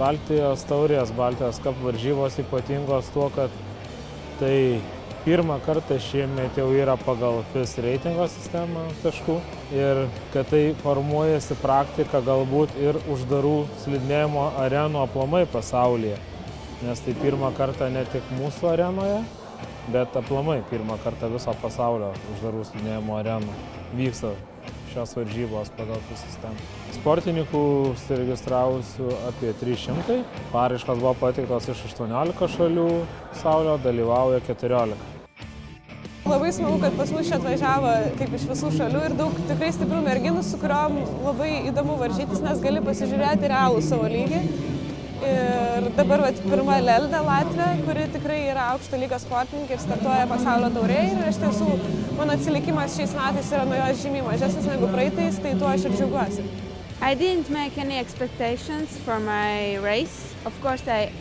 Baltijos taurės, Baltijos Cup varžybos ypatingos tuo, kad tai pirmą kartą šiemet jau yra pagal FIS reitingo sistemą taškų ir kad tai formuojasi praktika galbūt ir uždarų slidinėjimo arenų aplamai pasaulyje. Nes tai pirmą kartą ne tik mūsų arenoje, bet aplamai pirmą kartą viso pasaulio uždarų slidinėjimo arenų vyksta šios varžybos pagal FIS sistemą. Sportininkų užsiregistravusių apie 300, paraiškos buvo pateiktos iš 18 šalių pasaulio, dalyvauja 14. Labai smagu, kad pas mus čia atvažiavo kaip iš visų šalių ir daug tikrai stiprių merginų, su kuriuom labai įdomu varžytis, nes gali pasižiūrėti realų savo lygį. Ir dabar pirma Lelda Latvė, kuri tikrai yra aukšto lygio sportininkė ir startuoja pasaulio taurėje. Ir iš tiesų mano atsilikimas šiais metais yra nuo jos žymiai mažesnis negu praeitais, tai tuo aš ir džiaugiuosi. I didn't make any expectations for my race. Of course I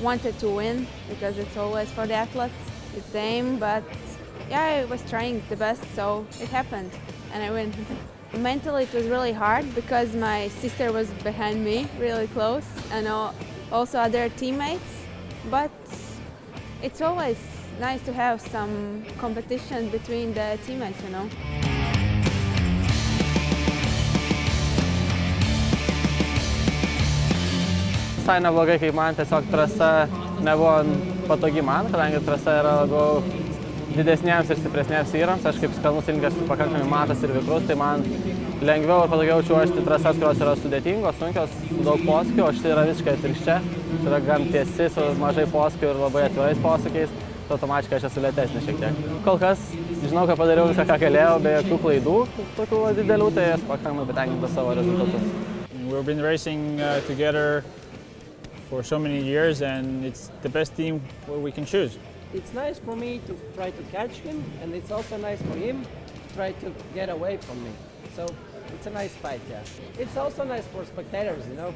wanted to win because it's always for the athletes, it's the aim, but yeah, I was trying the best, so it happened and I win. Mentally it was really hard because my sister was behind me really close and also other teammates, but it's always nice to have some competition between the teammates, you know. Visai neblogai, kaip man tiesiog trasa nebuvo patogi man, kadangi trasa yra labiau didesniems ir stipresniems vyrams. Aš kaip kalnų slidininkas pakankamai matas ir vikrus, tai man lengviau ir patogiau čiuožti trasas, kurios yra sudėtingos, sunkios, su daug posūkių, o šitai yra visiškai atvirkščiai. Tai yra gan tiesi, su mažai posūkių ir labai atvirais posūkiais, tai automatiškai aš esu lėtesnis šiek tiek. Kol kas žinau, kad padariau viską, ką galėjau, be jokių klaidų, tokių didelių, tai esu pakankamai patenkintas savo rezultatu. We've been racing together for so many years, and it's the best team we can choose. It's nice for me to try to catch him, and it's also nice for him to try to get away from me. So it's a nice fight, yeah. It's also nice for spectators, you know.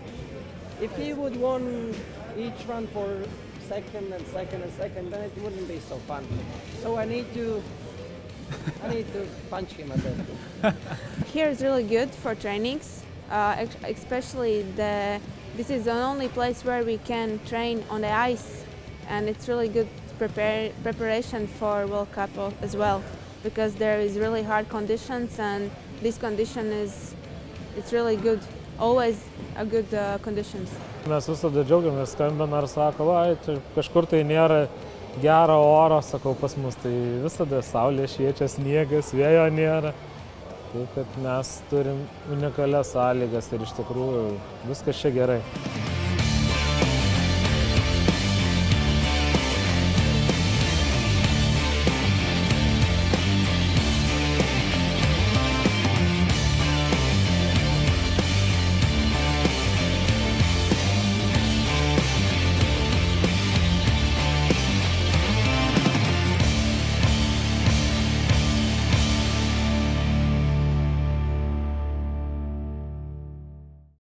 If he would won each run for second and second and second, then it wouldn't be so fun. So I need to punch him a bit. Here is really good for trainings, especially this is the only place where we can train on the ice, and it's really good preparation for World Cup as well, because there is really hard conditions, and this condition it's really good, always a good conditions. Mes visada džiaugiamės, skambina ir sako, va, kažkur tai nėra gero oro, sakau, pas mus tai visada saulė šviečia, sniegas, vėjo nėra. Taip kad mes turim unikalias sąlygas ir iš tikrųjų viskas čia gerai.